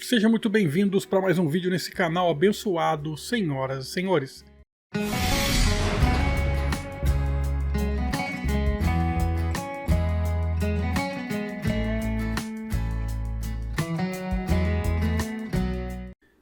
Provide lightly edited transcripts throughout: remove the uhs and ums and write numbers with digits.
Sejam muito bem-vindos para mais um vídeo nesse canal abençoado, senhoras e senhores.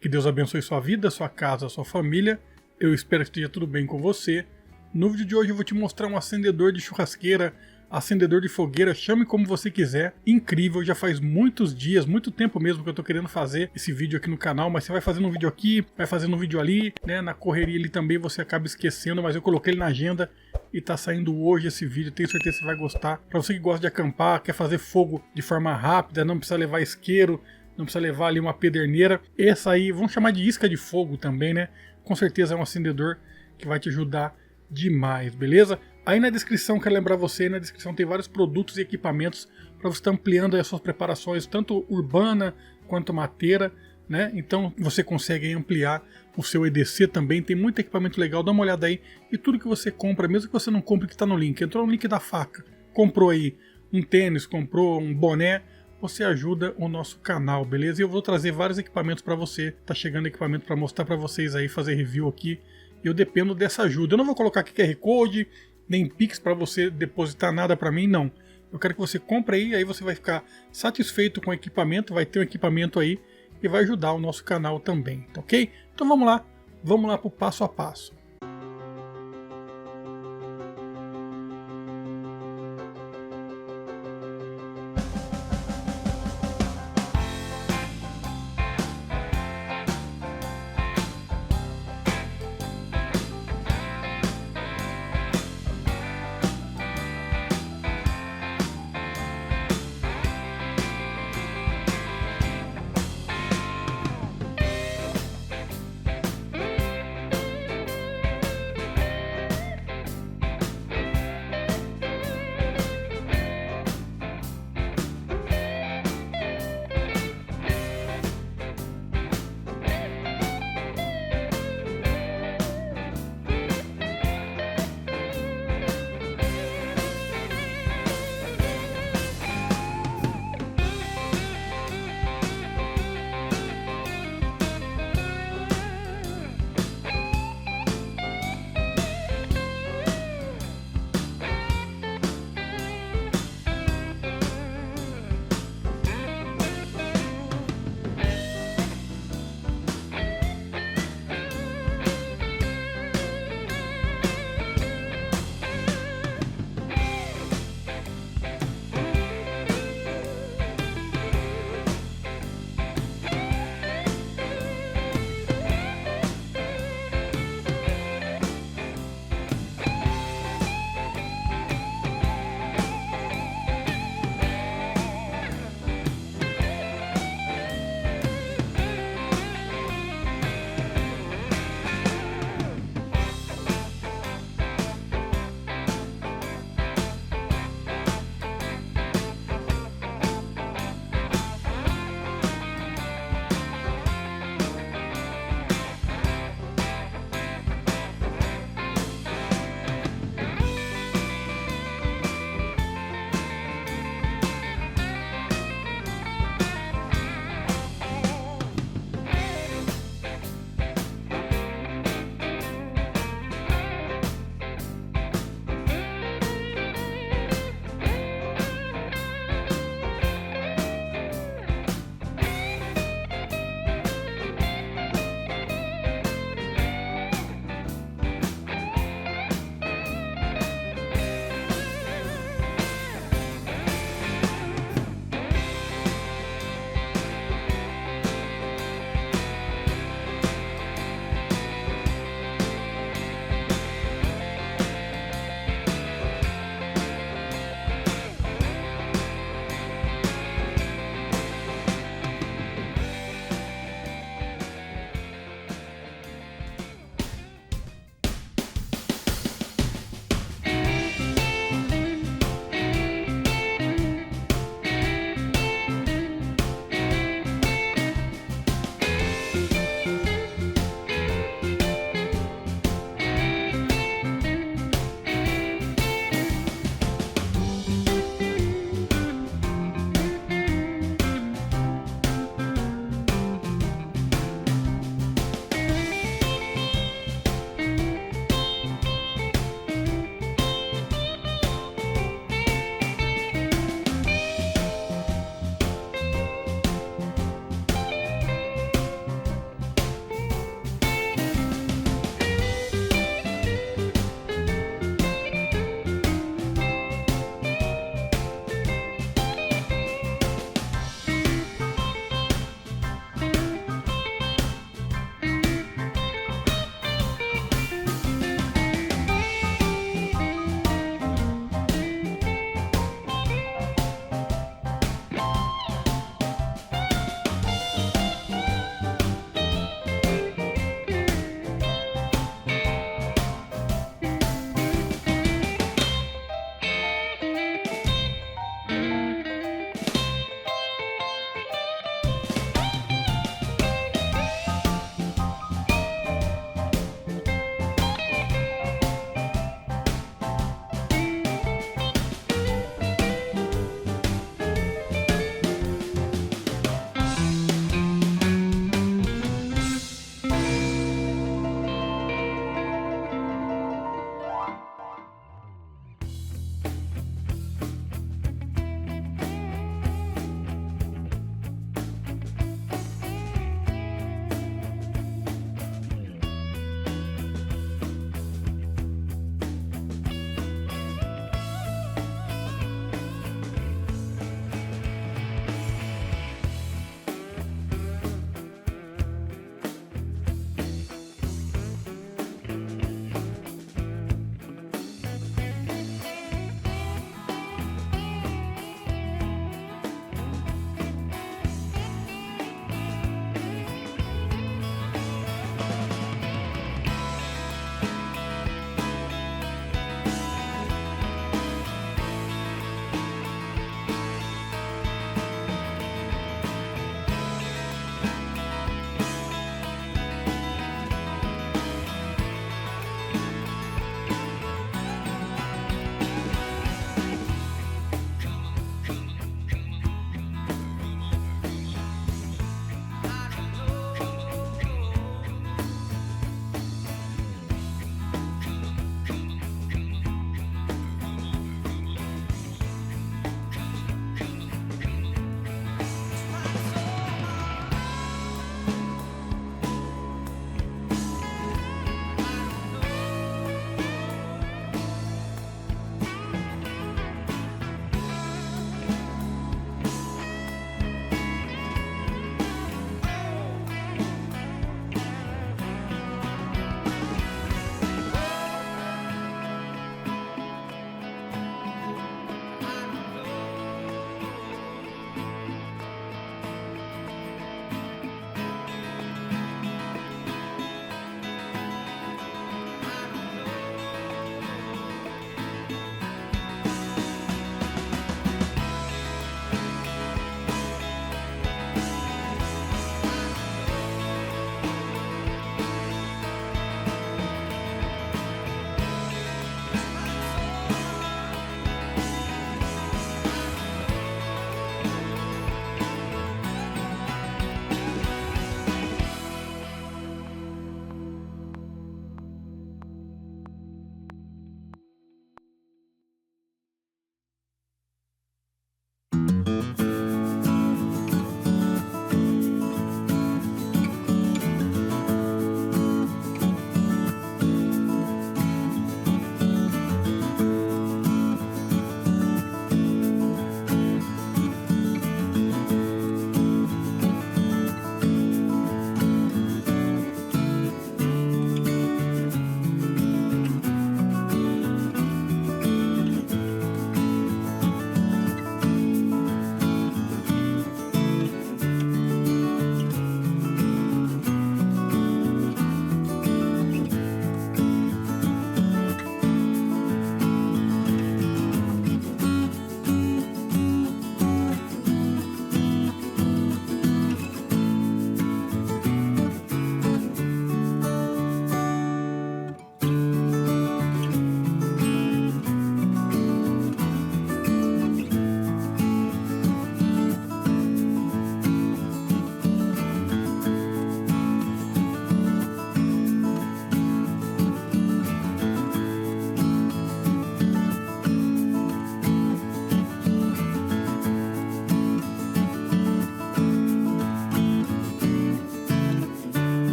Que Deus abençoe sua vida, sua casa, sua família. Eu espero que esteja tudo bem com você. No vídeo de hoje eu vou te mostrar um acendedor de churrasqueira, acendedor de fogueira, chame como você quiser. Incrível, já faz muitos dias, muito tempo mesmo que eu tô querendo fazer esse vídeo aqui no canal, mas você vai fazendo um vídeo aqui, vai fazendo um vídeo ali, né? Na correria ali também você acaba esquecendo, mas eu coloquei ele na agenda e tá saindo hoje esse vídeo, tenho certeza que você vai gostar. Pra você que gosta de acampar, quer fazer fogo de forma rápida, não precisa levar isqueiro, não precisa levar ali uma pederneira. Essa aí, vamos chamar de isca de fogo também, né? Com certeza é um acendedor que vai te ajudar demais, beleza? Aí na descrição, quero lembrar você, na descrição tem vários produtos e equipamentos para você estar ampliando as suas preparações, tanto urbana quanto mateira, né? Então você consegue ampliar o seu EDC também, tem muito equipamento legal, dá uma olhada aí. E tudo que você compra, mesmo que você não compre o que está no link, entrou no link da faca, comprou aí um tênis, comprou um boné, você ajuda o nosso canal, beleza? E eu vou trazer vários equipamentos para você, tá chegando equipamento para mostrar para vocês aí, fazer review aqui. Eu dependo dessa ajuda. Eu não vou colocar aqui QR Code, nem Pix para você depositar nada para mim, não. Eu quero que você compre aí você vai ficar satisfeito com o equipamento, vai ter um equipamento aí e vai ajudar o nosso canal também, tá ok? Então vamos lá para o passo a passo.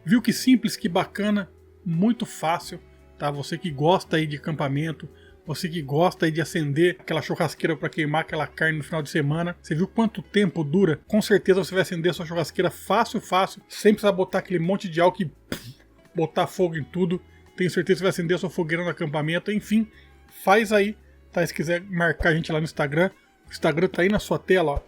Viu que simples, que bacana, muito fácil, tá? Você que gosta aí de acampamento, você que gosta aí de acender aquela churrasqueira para queimar aquela carne no final de semana, você viu quanto tempo dura? Com certeza você vai acender a sua churrasqueira fácil, sem precisar botar aquele monte de álcool e botar fogo em tudo. Tenho certeza que você vai acender a sua fogueira no acampamento. Enfim, faz aí, tá? Se quiser marcar a gente lá no Instagram, o Instagram tá aí na sua tela, ó,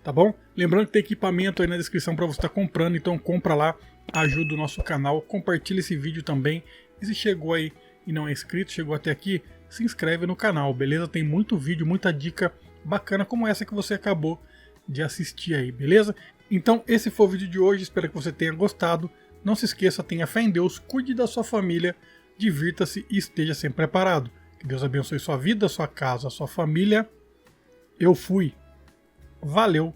tá bom? Lembrando que tem equipamento aí na descrição para você estar comprando, então compra lá, ajuda o nosso canal, compartilha esse vídeo também. E se chegou aí e não é inscrito, chegou até aqui, se inscreve no canal, beleza? Tem muito vídeo, muita dica bacana como essa que você acabou de assistir aí, beleza? Então esse foi o vídeo de hoje, espero que você tenha gostado. Não se esqueça, tenha fé em Deus, cuide da sua família, divirta-se e esteja sempre preparado. Que Deus abençoe sua vida, sua casa, sua família. Eu fui. Valeu!